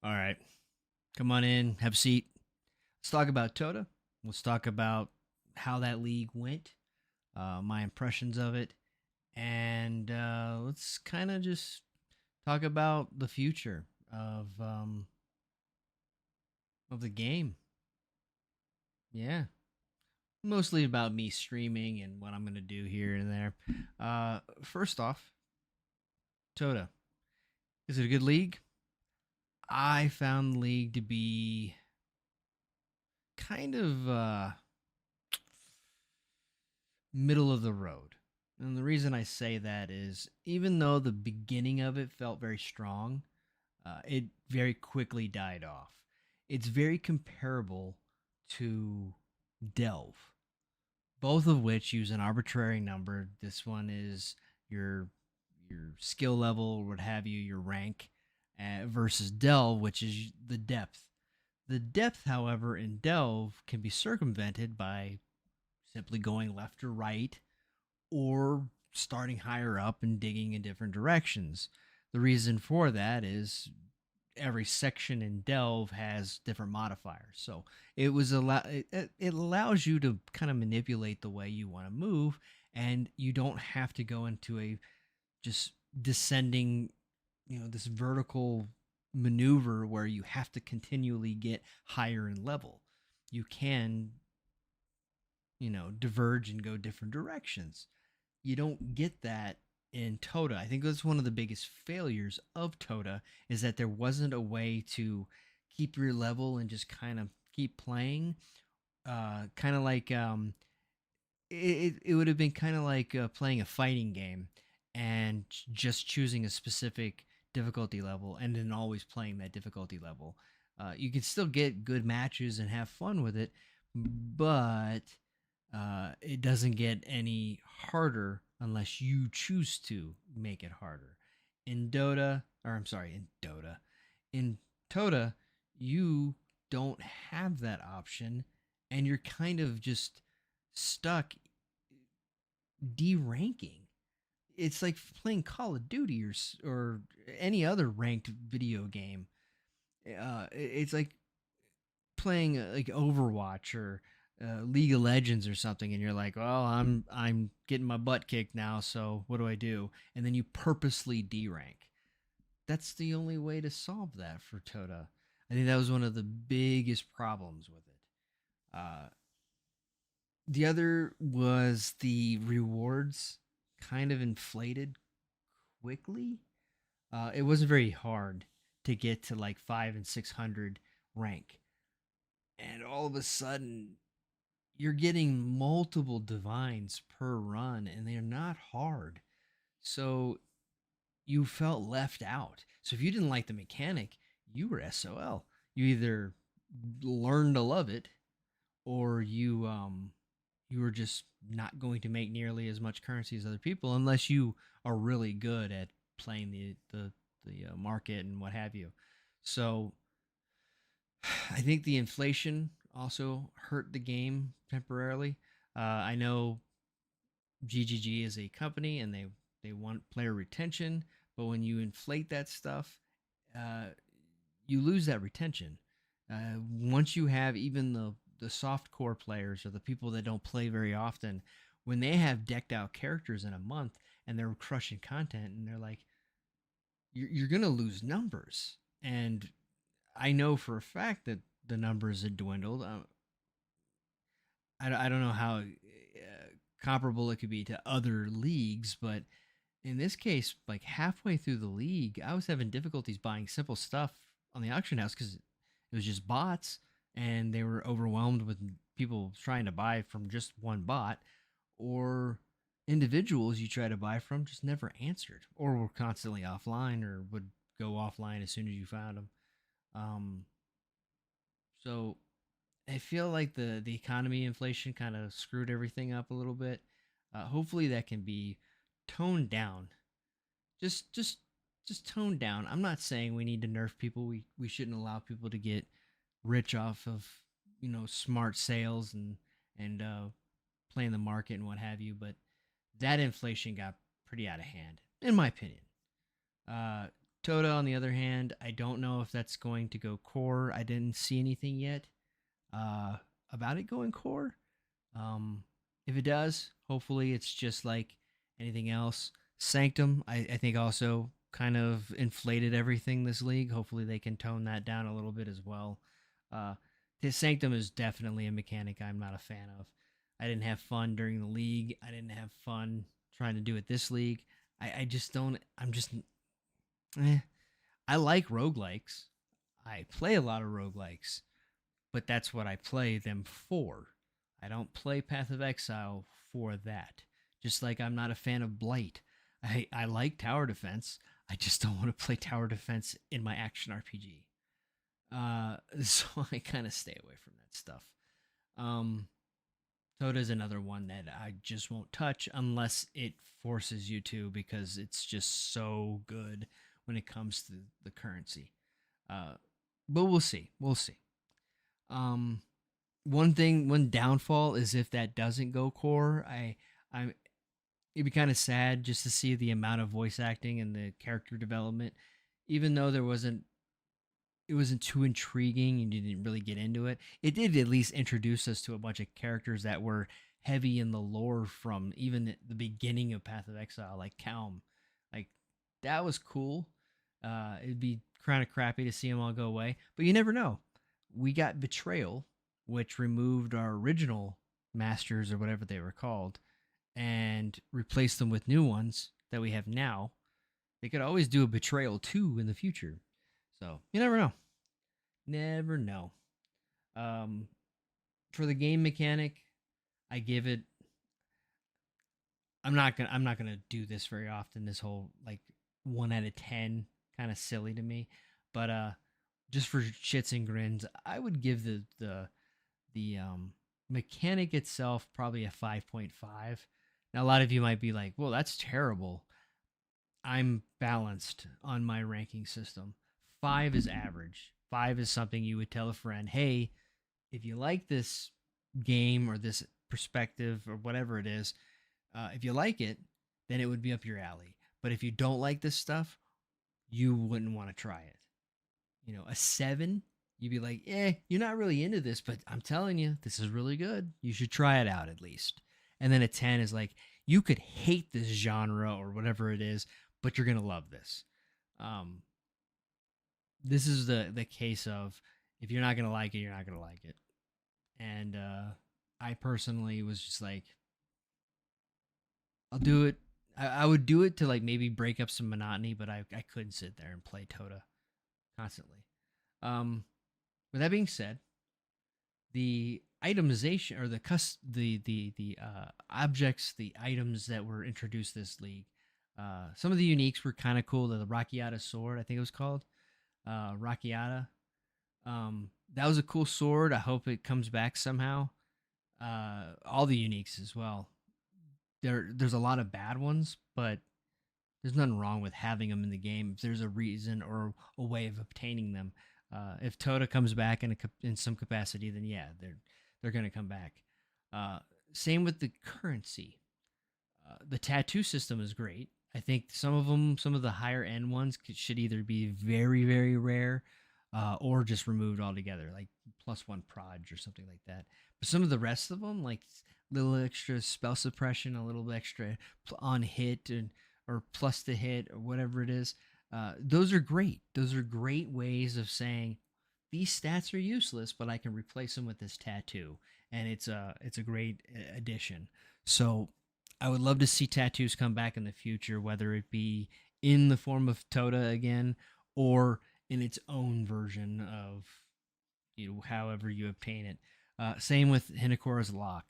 All right. Come on in, have a seat. Let's talk about Tota. Let's talk about how that league went, my impressions of it, and let's kind of just talk about the future of the game. Yeah, mostly about me streaming and what I'm gonna do here and there. First off, Tota, is it a good league? I found the league to be kind of middle of the road. And the reason I say that is even though the beginning of it felt very strong, it very quickly died off. It's very comparable to Delve, both of which use an arbitrary number. This one is your skill level, what have you, your rank, versus Delve, which is the depth. The depth, however, in Delve can be circumvented by simply going left or right or starting higher up and digging in different directions. The reason for that is every section in Delve has different modifiers. So it allows you to kind of manipulate the way you want to move, and you don't have to go into a just descending, this vertical maneuver where you have to continually get higher in level. You can, diverge and go different directions. You don't get that in Tota. I think that's one of the biggest failures of Tota is that there wasn't a way to keep your level and just kind of keep playing. Kind of like it would have been kind of like playing a fighting game and just choosing a specific difficulty level and then always playing that difficulty level. You can still get good matches and have fun with it, but it doesn't get any harder unless you choose to make it harder. In Dota, or I'm sorry, in Dota, in Tota, you don't have that option, and you're kind of just stuck deranking. It's like playing Call of Duty or any other ranked video game. It's like playing like Overwatch or League of Legends or something, and you're like, well, I'm getting my butt kicked now, so what do I do? And then you purposely derank. That's the only way to solve that for Tota. I think that was one of the biggest problems with it. The other was the rewards kind of inflated quickly. It wasn't very hard to get to like 5 and 600 rank, and all of a sudden you're getting multiple divines per run, and they're not hard. So you felt left out. So if you didn't like the mechanic, you were SOL. You either learned to love it, or you were just not going to make nearly as much currency as other people unless you are really good at playing the market and what have you. So I think the inflation also hurt the game temporarily. I know GGG is a company and they want player retention, but when you inflate that stuff, uh, you lose that retention. Once you have even the soft core players or the people that don't play very often, when they have decked out characters in a month and they're crushing content, and they're like, you're gonna lose numbers. And I know for a fact that the numbers had dwindled. I don't know how comparable it could be to other leagues, but in this case, like halfway through the league, I was having difficulties buying simple stuff on the auction house because it was just bots, and they were overwhelmed with people trying to buy from just one bot, or individuals you try to buy from just never answered or were constantly offline or would go offline as soon as you found them. Um, so I feel like the economy inflation kind of screwed everything up a little bit. Hopefully that can be toned down. Just just just toned down. I'm not saying we need to nerf people. We shouldn't allow people to get rich off of smart sales and playing the market and what have you. But that inflation got pretty out of hand, in my opinion. Uh, Toda, on the other hand, I don't know if that's going to go core. I didn't see anything yet uh, about it going core. Um, if it does, hopefully it's just like anything else. Sanctum, I think also kind of inflated everything this league. Hopefully they can tone that down a little bit as well. Uh, Sanctum is definitely a mechanic I'm not a fan of. I didn't have fun during the league. I didn't have fun trying to do it this league. I just don't. I'm just. I like roguelikes. I play a lot of roguelikes, but that's what I play them for. I don't play Path of Exile for that. Just like I'm not a fan of Blight. I like tower defense. I just don't want to play tower defense in my action RPG. So I kind of stay away from that stuff. Um, Toda's another one that I just won't touch unless it forces you to, because it's just so good when it comes to the currency. Uh, but we'll see. We'll see. Um, one downfall is if that doesn't go core. I it'd be kind of sad just to see the amount of voice acting and the character development, even though it wasn't too intriguing and you didn't really get into it. It did at least introduce us to a bunch of characters that were heavy in the lore from even the beginning of Path of Exile, like Calm. Like that was cool. It'd be kind of crappy to see them all go away, but you never know. We got Betrayal, which removed our original masters or whatever they were called, and replaced them with new ones that we have now. They could always do a Betrayal 2 in the future. So you never know. Never know. Um, for the game mechanic, I give it. I'm not gonna do this very often. This whole like 1 out of 10 kind of silly to me, but just for shits and grins, I would give the mechanic itself probably a 5.5. Now a lot of you might be like, well, that's terrible. I'm balanced on my ranking system. 5 is average. 5 is something you would tell a friend, hey, if you like this game or this perspective or whatever it is, if you like it, then it would be up your alley. But if you don't like this stuff, you wouldn't want to try it. You know, a 7, you'd be like, you're not really into this, but I'm telling you, this is really good. You should try it out at least. And then a 10 is like, you could hate this genre or whatever it is, but you're going to love this. Um, this is the case of if you're not going to like it, you're not going to like it. And I personally was just like, I'll do it. I would do it to like maybe break up some monotony, but I couldn't sit there and play Toda constantly. With that being said, the itemization or the objects, the items that were introduced this league, some of the uniques were kind of cool. The Rakiata sword, I think it was called Rakiata. That was a cool sword. I hope it comes back somehow. All the uniques as well. There's a lot of bad ones, but there's nothing wrong with having them in the game if there's a reason or a way of obtaining them. If Toda comes back in some capacity, then yeah, they're going to come back. Same with the currency. The tattoo system is great. I think some of the higher end ones should either be very very rare, or just removed altogether, like +1 proj or something like that. But some of the rest of them, like little extra spell suppression, a little extra on hit, and or plus to hit or whatever it is, those are great. Those are great ways of saying these stats are useless, but I can replace them with this tattoo, and it's a great addition. So I would love to see tattoos come back in the future, whether it be in the form of Toda again or in its own version of however you obtain it. Same with Hinakora's Lock.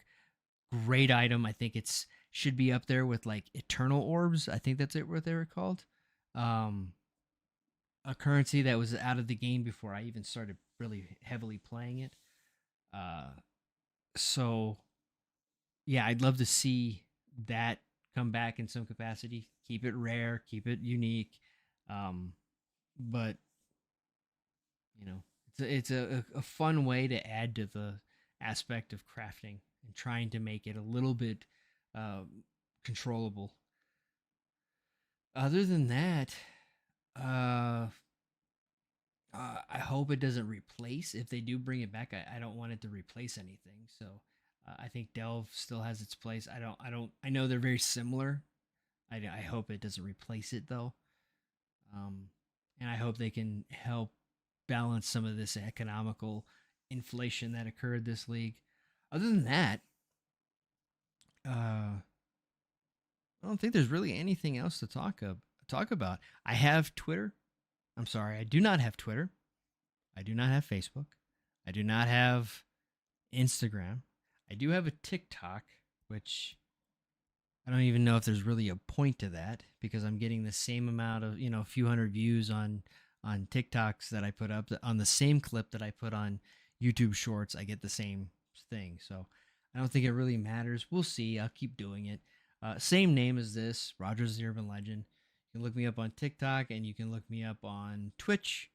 Great item. I think it's should be up there with like Eternal Orbs. I think that's what they were called. Um, a currency that was out of the game before I even started really heavily playing it. Uh, so yeah, I'd love to see that come back in some capacity. Keep it rare, keep it unique. Um, but it's a fun way to add to the aspect of crafting and trying to make it a little bit uh, controllable. Other than that, Uh, I hope it doesn't replace. If they do bring it back, I don't want it to replace anything. So I think Delve still has its place. I know they're very similar. I hope it doesn't replace it though. Um, and I hope they can help balance some of this economical inflation that occurred this league. Other than that, I don't think there's really anything else to talk about. I have Twitter. I'm sorry, I do not have Twitter. I do not have Facebook. I do not have Instagram. I do have a TikTok, which I don't even know if there's really a point to that because I'm getting the same amount of, a few hundred views on TikToks that I put up on the same clip that I put on YouTube Shorts. I get the same thing. So I don't think it really matters. We'll see. I'll keep doing it. Same name as this, Rogers the Urban Legend. You can look me up on TikTok and you can look me up on Twitch,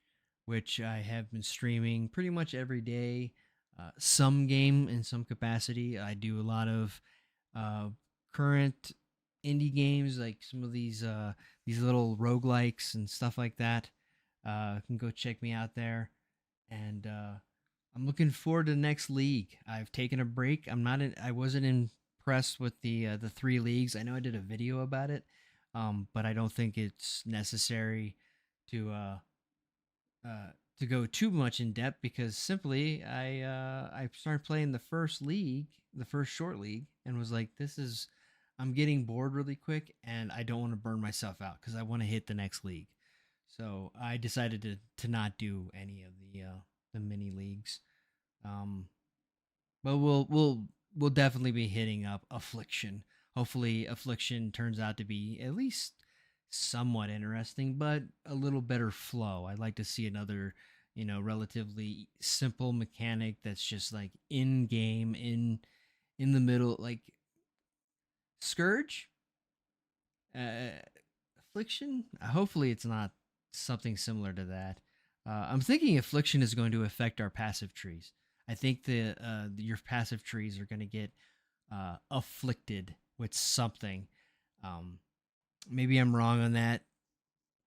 which I have been streaming pretty much every day. Some game in some capacity. I do a lot of uh, current indie games, like some of these little roguelikes and stuff like that. You can go check me out there, and I'm looking forward to the next league. I've taken a break. I wasn't impressed with the 3 leagues. I know I did a video about it, but I don't think it's necessary to uh, uh, to go too much in depth because simply I started playing the first league, the first short league, and was like, this is I'm getting bored really quick, and I don't want to burn myself out because I want to hit the next league. So I decided to not do any of the mini leagues. Um, but we'll definitely be hitting up Affliction. Hopefully, Affliction turns out to be at least somewhat interesting, but a little better flow. I'd like to see another, relatively simple mechanic that's just like in game, in the middle, like Scourge, uh, Affliction. Hopefully, it's not something similar to that. I'm thinking Affliction is going to affect our passive trees. I think your passive trees are going to get afflicted with something. Um, Maybe I'm wrong on that.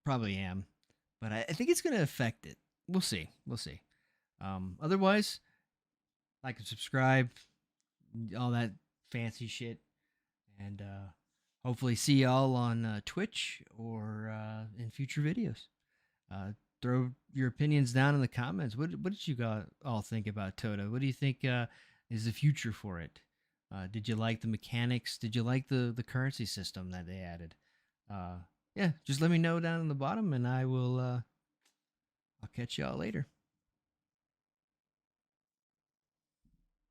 Probably am, but I think it's going to affect it. We'll see. We'll see. Otherwise, like and subscribe, all that fancy shit, and hopefully see y'all on Twitch or in future videos. Uh, Throw your opinions down in the comments. What did you all think about Toto? What do you think is the future for it? Did you like the mechanics? Did you like the currency system that they added? Uh, yeah, just let me know down in the bottom, and I'll catch y'all later.